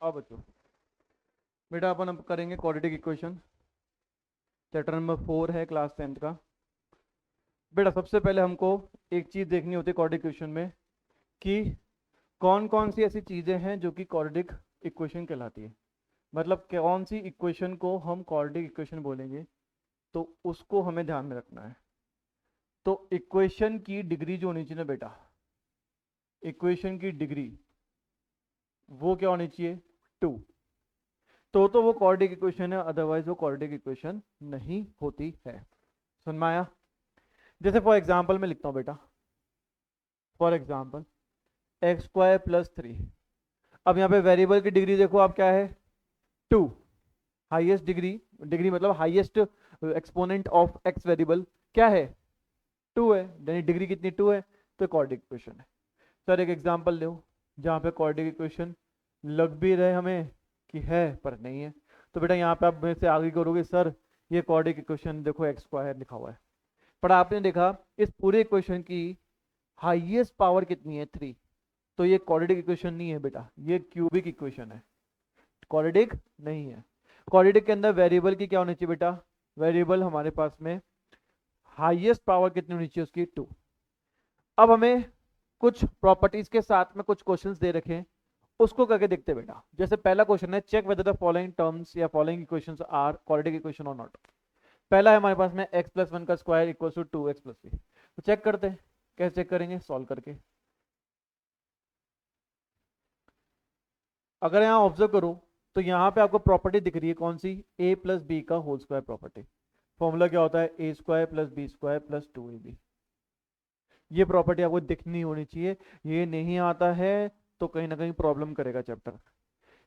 अब बच्चों बेटा अपन अब करेंगे क्वाड्रेटिक इक्वेशन। चैप्टर नंबर 4 है क्लास 10th का। बेटा सबसे पहले हमको एक चीज़ देखनी होती है क्वाड्रेटिक इक्वेशन में कि कौन कौन सी ऐसी चीज़ें हैं जो कि क्वाड्रेटिक इक्वेशन कहलाती है। मतलब कौन सी इक्वेशन को हम क्वाड्रेटिक इक्वेशन बोलेंगे, तो उसको हमें ध्यान में रखना है। तो इक्वेशन की डिग्री जो होनी चाहिए ना बेटा, इक्वेशन की डिग्री वो क्या होनी चाहिए, 2। तो वो क्वाड्रेटिक इक्वेशन है, अदरवाइज वो क्वाड्रेटिक इक्वेशन नहीं होती है। समझ में आया? जैसे फॉर एग्जाम्पल मैं लिखता हूं बेटा, for example x square plus 3। अब यहाँ पे वेरिएबल की डिग्री देखो आप क्या है, 2। हाईएस्ट डिग्री, डिग्री मतलब highest exponent of x variable क्या है, 2 है। यानी डिग्री कितनी, 2 है। तो क्वाड्रेटिक इक्वेशन है। सर एक एग्जांपल लो जहाँ पे क्वाड्रेटिक इक्वेशन लग भी रहे हमें कि है पर नहीं है। तो बेटा यहाँ पे आप मेरे से आगे करोगे, सर ये क्वाड्रेटिक इक्वेशन देखो एक्स स्क्वायर लिखा हुआ है, पर आपने देखा इस पूरे इक्वेशन की हाईएस्ट पावर कितनी है, 3। तो ये क्वाड्रेटिक इक्वेशन नहीं है बेटा, ये क्यूबिक इक्वेशन है, क्वाड्रेटिक नहीं है। क्वाड्रेटिक के अंदर वेरिएबल की क्या होनी चाहिए बेटा, वेरिएबल हमारे पास में हाईएस्ट पावर कितनी होनी चाहिए उसकी, 2। अब हमें कुछ प्रॉपर्टीज के साथ में कुछ क्वेश्चंस दे रखे हैं, उसको करके देखते हैं बेटा। जैसे पहला क्वेश्चन है, check whether the following terms या following equations are quadratic equation और नॉट। पहला है हमारे पास में x प्लस 1 का square equal to 2x plus 3। तो चेक करते हैं, कैसे चेक करेंगे, सॉल्व करके। अगर यहाँ ऑब्जर्व करो तो यहाँ पे आपको प्रॉपर्टी दिख रही है कौन सी, a प्लस बी का होल स्क्वायर प्रॉपर्टी। फॉर्मूला क्या होता है, a square plus b square plus 2ab। ये प्रॉपर्टी आपको दिखनी होनी चाहिए, ये नहीं आता है तो कहीं ना कहीं प्रॉब्लम करेगा चैप्टर।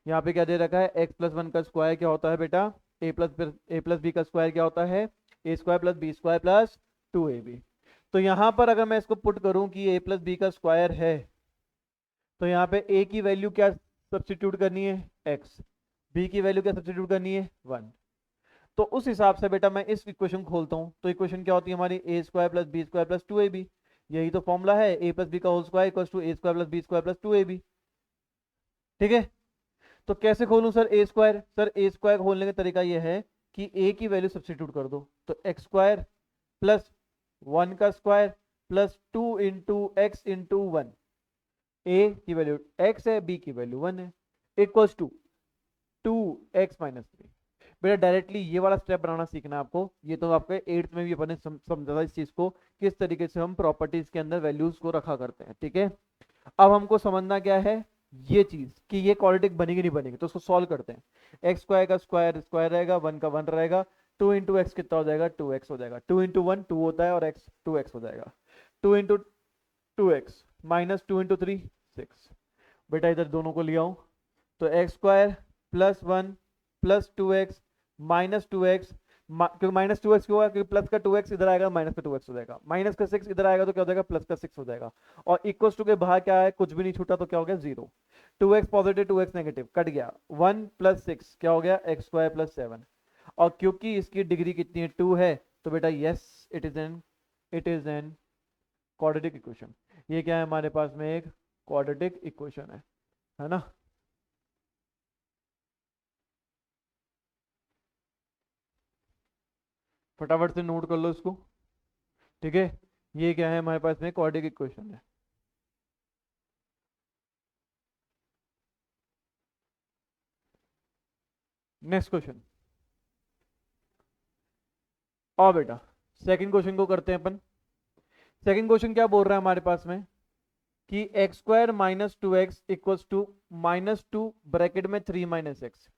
यहाँ पे क्या दे रखा है, x प्लस 1 का स्क्वायर क्या होता है बेटा, ए प्लस बी का स्क्वायर क्या होता है, a square plus b square plus 2ab। तो यहाँ पर अगर मैं इसको पुट करूं कि a प्लस बी का स्क्वायर है, तो यहाँ पे a की वैल्यू क्या सब्स्टिट्यूट करनी है, x। b की वैल्यू क्या सब्स्टिट्यूट करनी है, 1। तो उस हिसाब से बेटा मैं इस इक्वेशन को खोलता हूँ, तो इक्वेशन क्या होती है हमारी, a square plus b square plus 2ab। यही तो फॉर्मूला है, ए प्लस बी का whole square equal to a square plus b square plus 2ab। ठीक है। तो कैसे खोलूं sir a square, sir a square खोलने का तरीका यह है कि ए की वैल्यू सब्स्टिट्यूट कर दो, तो एक्स स्क्वायर प्लस 1 का square plus 2 into x into 1। ए की वैल्यू एक्स है, बी की वैल्यू 1 है, इक्वल्स टू 2x माइनस 3। बेटा डायरेक्टली ये वाला स्टेप बनाना सीखना है आपको। ये तो आपके 8th में भी अपन ने समझा था इस चीज को, किस तरीके से हम प्रॉपर्टीज के अंदर वैल्यूज को रखा करते हैं। ठीक है, अब हमको समझना क्या है ये चीज कि ये क्वाड्रेटिक बनेगी नहीं बनेगी, तो उसको सॉल्व करते हैं। एक्स स्क्वायर का स्क्वायर स्क्वायर रहेगा, 1 का 1 रहेगा, 2 इंटू एक्स कितना हो जाएगा, 2x हो जाएगा। 2 इंटू 1 2 होता है और x 2x हो जाएगा। 2 इंटू 2x माइनस 2 इंटू 3 6। बेटा इधर दोनों को ले आऊं, तो x square plus 1 plus 2x minus 2x, क्योंकि माइनस 2x क्यों होगा, क्योंकि प्लस का 2x इधर आएगा, माइनस का 2x हो जाएगा, माइनस का 6 इधर आएगा तो क्या हो जाएगा, प्लस का 6 हो जाएगा। और इक्वल टू के बाहर क्या है, कुछ भी नहीं छूटा तो क्या हो गया, 0। 2x positive 2x negative cut गया, 1 प्लस 6 क्या हो गया, एक्स स्क्वायर प्लस 7। और क्योंकि इसकी डिग्री कितनी है, 2 है, तो बेटा yes it is an quadratic equation. ये क्या है हमारे पास में, एक क्वाड्रेटिक इक्वेशन है ना। फटाफट से नोट कर लो इसको। ठीक है, ये क्या है हमारे पास में, क्वाड्रेटिक इक्वेशन है। नेक्स्ट क्वेश्चन, और बेटा सेकंड क्वेश्चन को करते हैं अपन। सेकंड क्वेश्चन क्या बोल रहा है हमारे पास में कि x square minus 2x equals to minus 2 bracket में 3 माइनस एक्स।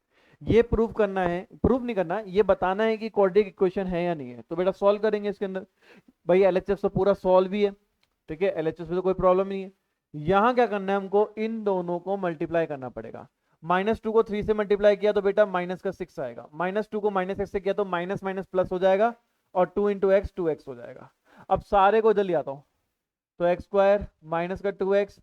ये प्रूव करना है, प्रूव नहीं करना, ये बताना है कि क्वाड्रेटिक इक्वेशन है या नहीं है। तो बेटा सॉल्व करेंगे इसके अंदर। भाई एलएचएस तो पूरा सॉल्व भी है, ठीक है, एलएचएस में तो कोई प्रॉब्लम नहीं है। यहाँ क्या करना है हमको, इन दोनों को मल्टीप्लाई करना पड़ेगा। माइनस 2 को 3 से मल्टीप्लाई किया तो बेटा माइनस का 6 आएगा, माइनस 2 को माइनस एक्स से किया तो माइनस माइनस प्लस हो जाएगा, और 2 इंटू एक्स 2x हो जाएगा। अब सारे को जल्दी आता हूँ, तो एक्स स्क्वायर माइनस का 2x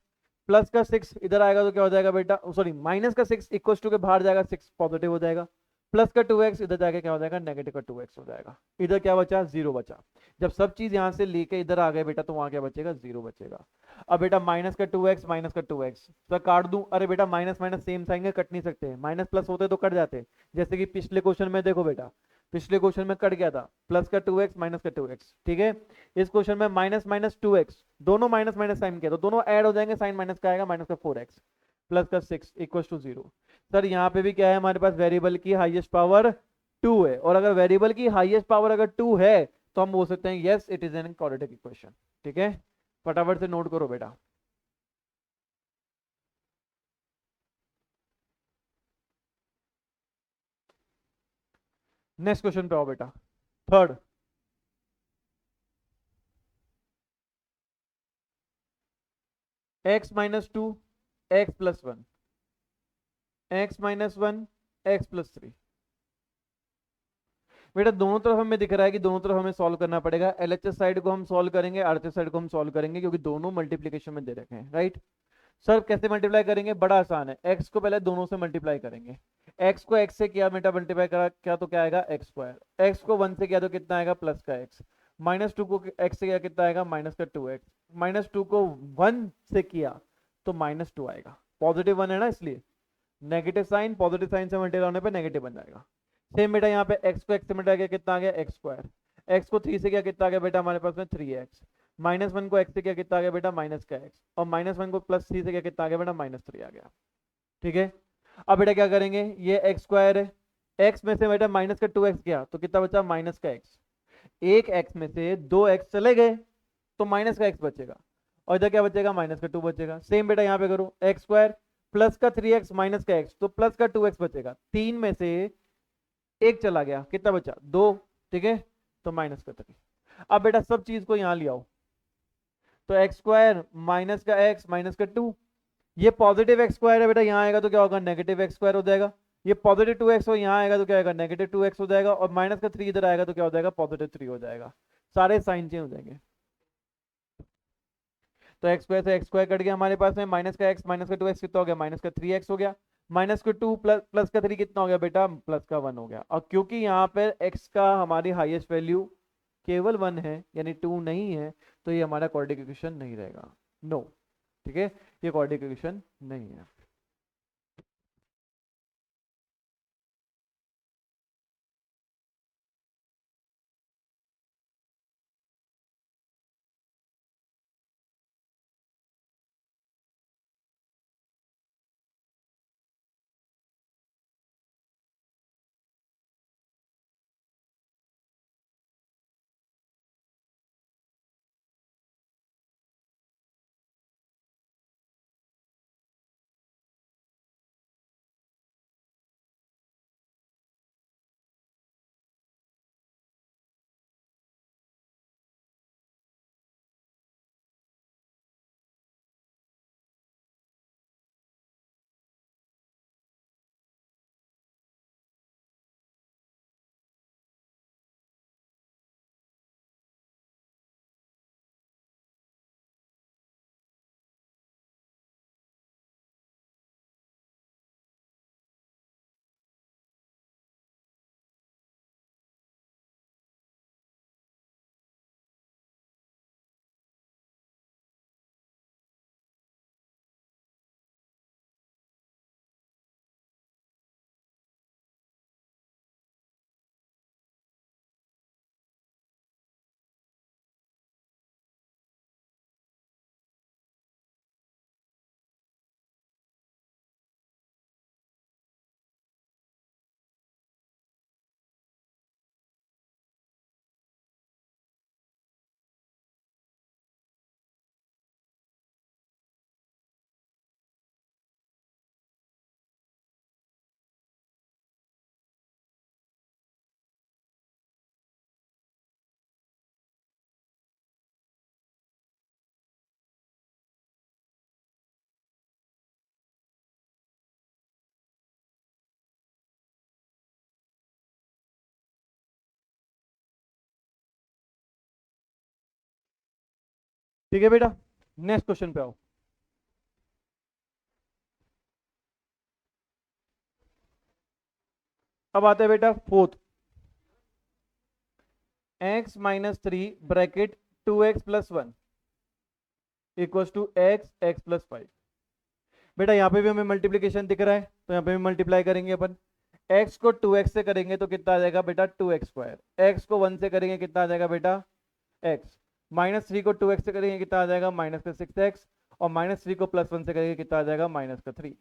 प्लस का 6 इधर आएगा तो क्या हो जाएगा बेटा, सॉरी माइनस का 6 इक्वल टू के बाहर जाएगा, 6 पॉजिटिव हो जाएगा। प्लस का 2x इधर जाके क्या हो जाएगा, नेगेटिव का 2x हो जाएगा। इधर क्या बचा, 0 बचा। जब सब चीज यहां से लेके इधर आ गए बेटा तो वहां क्या बचेगा, 0 बचेगा। अब बेटा माइनस का 2x माइनस का 2x तो काट दूं, अरे बेटा माइनस माइनस सेम साइन है, कट नहीं सकते, माइनस प्लस होते तो कट जाते। जैसे कि पिछले क्वेश्चन में देखो बेटा, पिछले क्वेश्चन में कट गया था, प्लस का 2x माइनस का 2x, ठीक है। इस क्वेश्चन में माइनस माइनस 2x, दोनों माइनस माइनस साइन किया तो दोनों ऐड हो जाएंगे, साइन माइनस का आएगा, माइनस का 4x प्लस का 6 इक्वल टू 0। सर यहाँ पे भी क्या है हमारे पास, वेरिएबल की हाईएस्ट पावर 2 है, और अगर वेरिएबल की हाईएस्ट पावर अगर 2 है तो हम बोल सकते हैं yes it is an quadratic equation. ठीक है, फटाफट से नोट करो बेटा। नेक्स्ट क्वेश्चन पे आओ बेटा, third. x minus 2 x plus 1, x minus 1 x plus 3। बेटा दोनों तरफ हमें दिख रहा है कि दोनों तरफ हमें सॉल्व करना पड़ेगा। एलएचएस साइड को हम सॉल्व करेंगे, आरएचएस साइड को हम सॉल्व करेंगे, क्योंकि दोनों मल्टीप्लीकेशन में दे रखे हैं, राइट। सर कैसे मल्टीप्लाई करेंगे, बड़ा आसान है, एक्स को पहले दोनों से मल्टीप्लाई करेंगे। एक्स को एक्स से किया बेटा मल्टीप्लाई करा क्या तो क्या आएगा, एक्स स्क्वायर। एक्स को 1 से किया तो कितना आएगा, प्लस का एक्स। माइनस 2 को एक्स से किया कितना आएगा, माइनस का 2x। माइनस 2 को 1 से किया तो माइनस 2 आएगा, पॉजिटिव 1 है ना इसलिए। नेगेटिव साइन पॉजिटिव साइन से मल्टीप्लाई होने पे नेगेटिव बन जाएगा। सेम बेटा यहाँ पे एक्स को एक्स से मल्टीप्लाई किया कितना आ गया, एक्स स्क्वायर। एक्स को 3 से किया कितना आ गया बेटा हमारे पास में 3x। माइनस 1 को एक्स से किया कितना आ गया बेटा, माइनस का एक्स। और माइनस 1 को प्लस 3 से किया कितना आ गया बेटा, माइनस 3 आ गया। ठीक है, अब बेटा क्या करेंगे, ये एक्स स्क्वायर है, एक्स में से बेटा माइनस का 2x गया तो कितना बचा, माइनस का एक्स। एक एक्स में से 2x चले गए तो माइनस का एक्स बचेगा, और इधर क्या बचेगा, माइनस का 2 बचेगा। सेम बेटा यहाँ पे करो, एक्स स्क्वायर प्लस का 3x माइनस का एक्स, तो प्लस का 2x बचेगा। 3 में से एक चला गया, कितना बचा, 2। ठीक है, तो माइनस का 3। अब बेटा सब चीज को यहां ले आओ, तो एक्स स्क्वायर माइनस का एक्स माइनस का 2, ये पॉजिटिव एक्स स्क्वायर है बेटा, यहाँ आएगा तो क्या होगा, नेगेटिव एक्स स्क्वायर हो जाएगा। ये पॉजिटिव 2x हो, यहाँ आएगा तो क्या आएगा, नेगेटिव 2x हो जाएगा। और माइनस का 3 इधर आएगा तो क्या हो जाएगा, पॉजिटिव 3 हो जाएगा। सारे साइन चेंज हो जाएंगे। तो एक्स स्क्वायर से एक्स स्क्वायर कट गया हमारे पास में, माइनस का एक्स माइनस का 2x कितना हो गया, माइनस का 3x हो गया। माइनस का 2 प्लस प्लस का 3 कितना हो गया बेटा, प्लस का 1 हो गया। और क्योंकि यहाँ पे x का हमारी हाईएस्ट वैल्यू केवल 1 है यानी 2 नहीं है, तो ये हमारा क्वाड्रेटिक इक्वेशन नहीं रहेगा, नो। ठीक है, ये क्वाड्रेटिक इक्वेशन नहीं है। ठीक है बेटा, नेक्स्ट क्वेश्चन पे आओ। अब आते हैं बेटा fourth, x minus 3 bracket 2x plus 1 equals to x plus 5। बेटा यहाँ पे भी हमें मल्टीप्लीकेशन दिख रहा है, तो यहाँ पे भी मल्टीप्लाई करेंगे अपन। x को 2x से करेंगे तो कितना आ जाएगा बेटा 2x स्क्वायर, x को 1 से करेंगे कितना आ जाएगा बेटा x, माइनस 3 को 2x से करेंगे कितना आ जाएगा माइनस का 6x, और माइनस 3 को प्लस 1 से करेंगे कितना आ जाएगा माइनस का 3।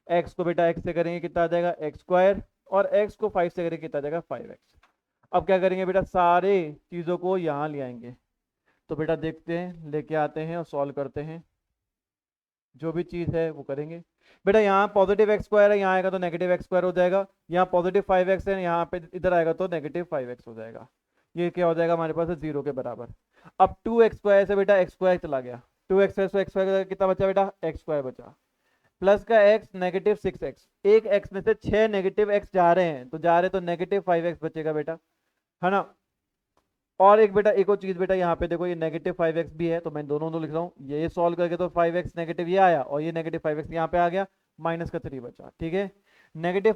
x को बेटा x से करेंगे कितना आ जाएगा x स्क्वायर, और x को 5 से करेंगे कितना आ जाएगा 5x। अब क्या करेंगे बेटा, सारे चीज़ों को यहाँ ले आएंगे। तो बेटा देखते हैं, लेके आते हैं और सॉल्व करते हैं, जो भी चीज़ है वो करेंगे। बेटा यहाँ पॉजिटिव एक्स स्क्वायर है, यहाँ आएगा तो नेगेटिव एक्स स्क्वायर हो जाएगा। यहाँ पॉजिटिव 5x है, यहाँ पे इधर आएगा तो नेगेटिव 5x हो जाएगा। ये क्या हो जाएगा हमारे पास, 0 के बराबर। अब 2x स्क्वायर से बेटा एक्स स्क्वायर चला गया, 2x स्क्वायर से एक्स स्क्वायर कितना बचा बेटा, एक्स स्क्वायर बचा, प्लस का x नेगेटिव 6x, एक x में से 6 नेगेटिव x जा रहे हैं, तो जा रहे तो नेगेटिव 5x बचेगा बेटा, है ना। और एक बेटा एक और चीज बेटा, यहाँ पे देखो ये नेगेटिव 5x भी है, तो मैं दोनों लिख रहा हूँ। ये सॉल्व करके तो 5x नेगेटिव ये आया, और ये नेगेटिव 5x यहाँ पे आ गया, माइनस का 3 बचा। ठीक है, नेगेटिव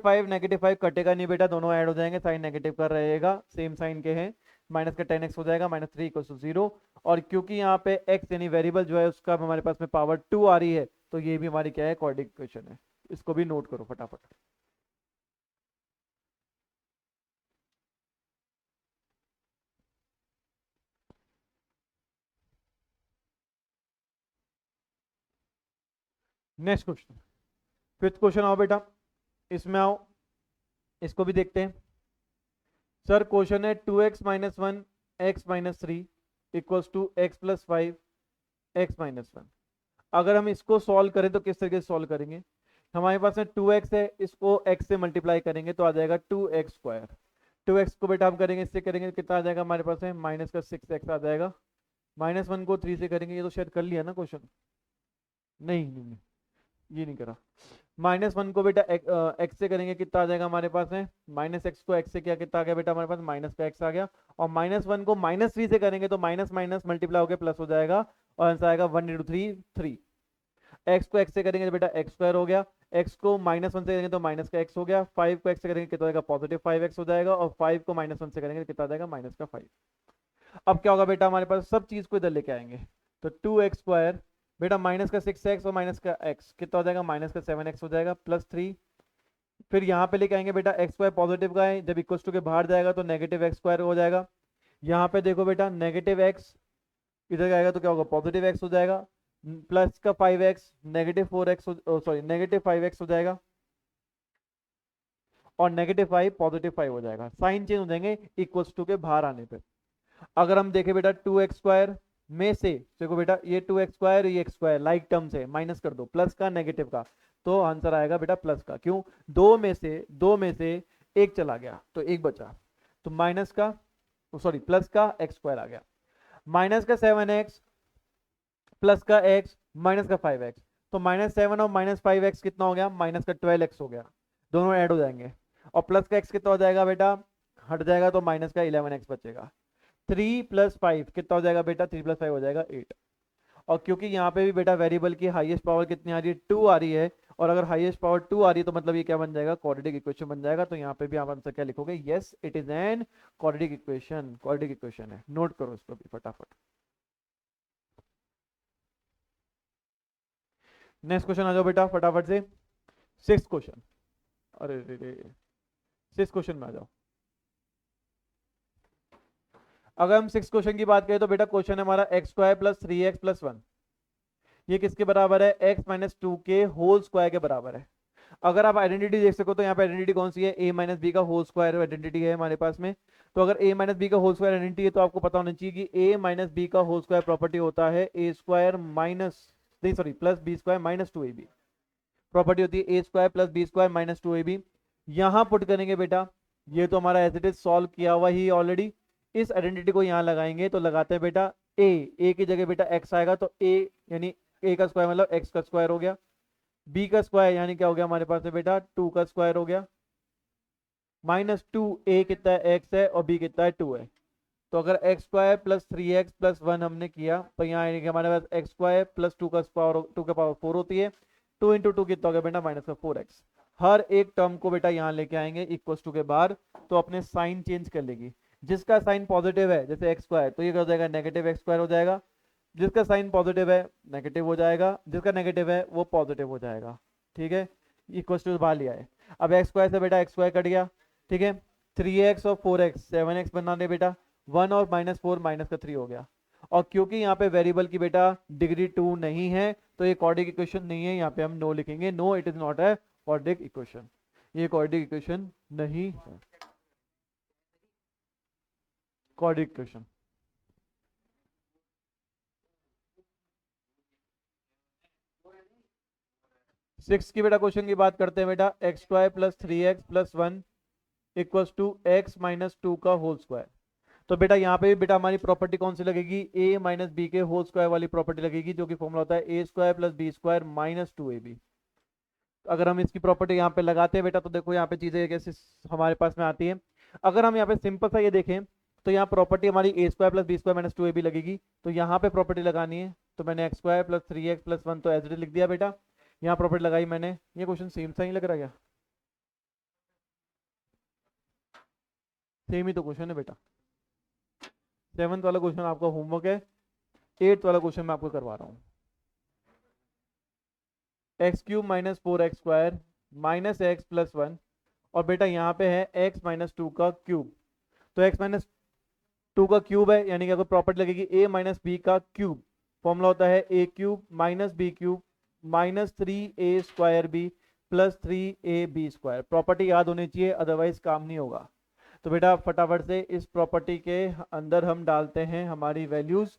5 कटेगा नहीं बेटा, दोनों ऐड हो जाएंगे, साइन नेगेटिव का रहेगा, सेम साइन के हैं, माइनस का 10x हो जाएगा, माइनस 3 इक्वल टू 0। और क्योंकि यहाँ पे x यानी वेरिएबल जो है उसका हमारे पास में पावर 2 आ रही है, तो ये भी हमारी क्या है, क्वाड्रेटिक इक्वेशन है। इसको भी नोट करो फटाफट। नेक्स्ट क्वेश्चन, फिफ्थ क्वेश्चन आओ बेटा, इसमें आओ, इसको भी देखते हैं। सर क्वेश्चन है 2x minus 1 x minus 3 equals to x plus 5 x minus 1। अगर हम इसको सॉल्व करें तो किस तरीके से सॉल्व करेंगे, हमारे पास में 2x है, इसको x से मल्टीप्लाई करेंगे तो आ जाएगा 2x स्क्वायर। 2x को बेटा हम करेंगे, इससे करेंगे कितना आ जाएगा हमारे पास है, माइनस का 6x आ जाएगा। माइनस 1 को 3 से करेंगे, ये तो शायद कर लिया ना क्वेश्चन, नहीं, ये नहीं करा। माइनस 1 को बेटा एक्स से करेंगे कितना आ जाएगा हमारे पास है, माइनस एक्स को एक्स से किया कितना आ गया बेटा हमारे पास, माइनस का एक्स आ गया। और माइनस 1 को माइनस 3 से करेंगे तो माइनस माइनस मल्टीप्लाई होकर प्लस हो जाएगा, और आंसर आएगा 1 इंटू 3 3। एक्स को एक्स से करेंगे तो बेटा एक्स स्क्वायर हो गया, एक्स को माइनस 1 से करेंगे तो माइनस का एक्स हो गया, 5 को एक्स से करेंगे कितना हो जाएगा पॉजिटिव 5x हो जाएगा, और 5 को माइनस 1 से करेंगे तो कितना आ जाएगा माइनस का 5। अब क्या होगा बेटा, हमारे पास सब चीज को इधर लेके आएंगे, तो 2x स्क्वायर बेटा माइनस का 6x और माइनस का x कितना हो जाएगा, माइनस का 7x हो जाएगा, प्लस 3। फिर यहाँ पे लेके आएंगे बेटा एक्स स्क्वायर पॉजिटिव का है, जब इक्वल टू के बाहर जाएगा तो नेगेटिव एक्स स्क्वायर हो जाएगा। यहाँ पे देखो बेटा नेगेटिव एक्स इधर आएगा तो क्या होगा, पॉजिटिव एक्स हो जाएगा, प्लस का 5x negative 4x sorry negative 5x हो जाएगा, और नेगेटिव 5 पॉजिटिव 5 हो जाएगा। साइन चेंज हो जाएंगे इक्वल्स टू के बाहर आने पे। अगर हम देखें बेटा 2x स्क्वायर में से देखो बेटा ये 2x स्क्वायर ये x स्क्वायर लाइक टर्म से माइनस कर दो, प्लस का नेगेटिव का, तो आंसर आएगा बेटा प्लस का। क्यों, दो में से एक चला गया तो एक बचा, तो माइनस का सॉरी प्लस का x स्क्वायर आ गया, माइनस का 7x प्लस का x माइनस का 5x, तो माइनस 7 और माइनस 5x कितना हो गया, माइनस का 12x हो गया, दोनों ऐड हो जाएंगे। और प्लस का x कितना हो जाएगा बेटा, हट जाएगा तो माइनस का 11x बचेगा। 3 प्लस 5 कितना हो जाएगा बेटा, 3 प्लस 5 हो जाएगा 8। और क्योंकि यहाँ पे भी बेटा वेरिएबल की हाईएस्ट पावर कितनी आ रही है, 2 आ रही है, और अगर हाईएस्ट पावर 2 आ रही है तो मतलब ये क्या बन जाएगा, क्वाड्रेटिक इक्वेशन बन जाएगा। तो यहाँ पे भी आप आंसर क्या लिखोगे, yes it is an quadratic equation, quadratic equation है। नोट करो इसको भी फटाफट। नेक्स्ट क्वेश्चन आ जाओ बेटा फटाफट से, सिक्स क्वेश्चन, अरे रे सिक्स क्वेश्चन में आ जाओ। अगर हम सिक्स क्वेश्चन की बात करें तो बेटा क्वेश्चन है हमारा x square plus 3x plus 1, ये किसके बराबर है, x माइनस 2 के होल स्क्वायर के बराबर है। अगर आप आइडेंटिटी देख सको तो यहाँ पे आइडेंटिटी कौन सी है, a माइनस बी का होल स्क्वायर आइडेंटिटी है हमारे पास में। तो अगर a माइनस बी का होल स्क्वायर आइडेंटिटी है तो आपको पता होना चाहिए कि a माइनस बी का होल स्क्वायर प्रॉपर्टी होता है a स्क्वायर माइनस नहीं sorry plus b square minus 2ab, property होती है a square plus b square minus 2ab। यहाँ पुट करेंगे बेटा, ये तो हमारा एज इट इज सॉल्व किया हुआ ही ऑलरेडी, इस आइडेंटिटी को यहाँ लगाएंगे तो लगाते हैं बेटा a की जगह बेटा x आएगा, तो a यानी a का स्क्वायर मतलब x का स्क्वायर हो गया, b का स्क्वायर यानी क्या हो गया हमारे पास है बेटा 2 का स्क्वायर हो गया, माइनस 2 a कितना है x है और b कितना है 2 है। तो अगर x square plus 3x plus 1 हमने किया तो यहाँ हमारे पास एक्स स्क्वायर प्लस 2 का पावर 4 होती है, 2 इंटू टू कितना हो गया बेटा माइनस का 4x। हर एक टर्म को बेटा यहाँ लेके आएंगे इक्वल टू के बाहर, तो अपने साइन चेंज कर लेगी। जिसका साइन पॉजिटिव है जैसे एक्स स्क्वायर, तो ये क्या हो जाएगा नेगेटिव एक्स स्क्वायर हो जाएगा। जिसका साइन पॉजिटिव है नेगेटिव हो जाएगा, जिसका नेगेटिव है वो पॉजिटिव हो जाएगा। ठीक है, इक्वल टू बाहर लिया है। अब एक्स स्क्वायर से बेटा एक्स स्क्वायर कट गया। ठीक है, 3x और 4x 7x बना दे बेटा, 1 और -4 माइनस का 3 हो गया। और क्योंकि यहाँ पे वेरिएबल की बेटा डिग्री 2 नहीं है, तो ये क्वाड्रेटिक इक्वेशन नहीं है, यहाँ पे हम नो लिखेंगे। No, it is not a quadratic equation, ये क्वाड्रेटिक इक्वेशन नहीं है। क्वाड्रेटिक इक्वेशन सिक्स की बेटा क्वेश्चन की बात करते हैं बेटा। X square plus 3x plus 1 equals to x minus 2 का होल स्क्वायर। तो बेटा यहाँ पे भी बेटा हमारी प्रॉपर्टी कौन सी लगेगी, a माइनस बी के होल स्क्वायर वाली प्रॉपर्टी लगेगी, जो कि फॉर्मूला होता है a square plus b square minus 2ab। अगर हम इसकी प्रॉपर्टी यहाँ पे लगाते हैं बेटा, तो देखो यहाँ पे चीजें कैसे हमारे पास में आती है। अगर हम यहाँ पे सिंपल सा ये देखें, तो यहाँ प्रॉपर्टी हमारी a square plus b square minus 2ab लगेगी। तो यहाँ पे प्रॉपर्टी लगानी है, तो मैंने x square plus 3x plus 1 तो एज इट इज लिख दिया बेटा। यहाँ प्रॉपर्टी लगाई मैंने। ये क्वेश्चन सेम सा ही लग रहा है क्या? सेम ही तो क्वेश्चन है बेटा। 7th वाला क्वेश्चन आपका होमवर्क है, 8th वाला क्वेश्चन मैं आपको करवा रहा हूँ। X cube minus 4x square minus x plus 1, और बेटा यहाँ पे है x माइनस 2 का क्यूब। तो x माइनस 2 का क्यूब है, यानी कि अगर प्रॉपर्टी लगेगी a माइनस बी का क्यूब। फॉर्मूला होता है a cube minus b cube minus 3a square b plus 3ab square. Property याद होनी चाहिए, अदरवाइज काम नहीं होगा। तो बेटा फटाफट से इस प्रॉपर्टी के अंदर हम डालते हैं हमारी वैल्यूज।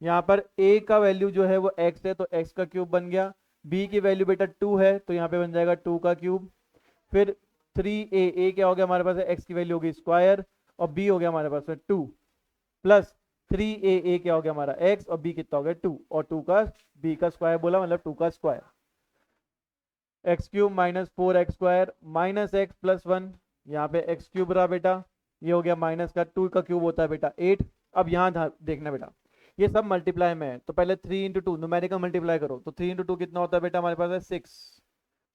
यहाँ पर a का वैल्यू जो है वो x है, तो x का क्यूब बन गया। b की वैल्यू बेटा 2 है, तो यहाँ पे बन जाएगा 2 का क्यूब। फिर 3a क्या हो गया हमारे पास है, x की वैल्यू होगी स्क्वायर, और b हो गया हमारे पास में 2 प्लस 3a क्या हो गया हमारा x, और b कितना हो गया 2, और 2 का b का स्क्वायर बोला, मतलब 2 का square. X cube minus 4x square minus x plus 1, यहाँ पे एक्स क्यूब रहा बेटा, ये हो गया माइनस का 2 का क्यूब होता है बेटा 8। अब यहाँ देखना बेटा, ये सब मल्टीप्लाई में है, तो पहले 3 इंटू टू न्यूमेरिकल मल्टीप्लाई करो, तो 3 इंटू टू कितना होता है बेटा हमारे पास है 6।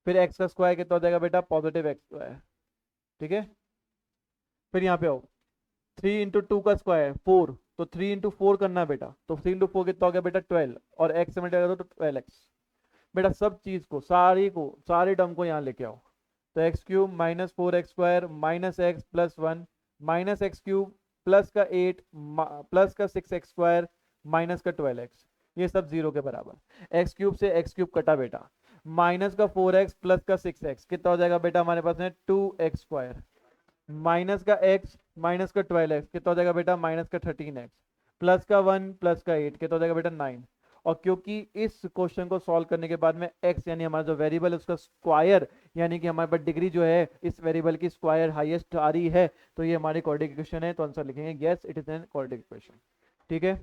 फिर एक्स का स्क्वायर कितना हो जाएगा बेटा पॉजिटिव एक्स स्क्वायर। ठीक है, फिर यहाँ पे आओ 3 इंटू टू का स्क्वायर 4, तो 3 इंटू 4 करना है बेटा, तो 3 इंटू 4 कितना हो गया बेटा 12, और एक्स से मल्टीप्लाई करो तो 12x। बेटा सब चीज को सारे टर्म को यहाँ लेके आओ, तो x cube minus 4x square minus x plus 1 minus x cube plus का 8 प्लस का 6x स्क्वायर माइनस का 12x, ये सब जीरो के बराबर। एक्स क्यूब से एक्स क्यूब कटा बेटा, माइनस का 4x प्लस का 6x कितना हो जाएगा बेटा हमारे पास में 2x स्क्वायर, माइनस का x माइनस का 12x कितना हो जाएगा बेटा माइनस का 13x, प्लस का 1 प्लस का 8 कितना हो जाएगा बेटा 9। और क्योंकि इस क्वेश्चन को सॉल्व करने के बाद में x यानी हमारा जो वेरिएबल है उसका स्क्वायर, यानी कि हमारे पास डिग्री जो है इस वेरिएबल की स्क्वायर हाईएस्ट आ रही है, तो ये हमारी क्वाड्रेटिक इक्वेशन है। तो आंसर लिखेंगे yes it is an quadratic equation. ठीक है।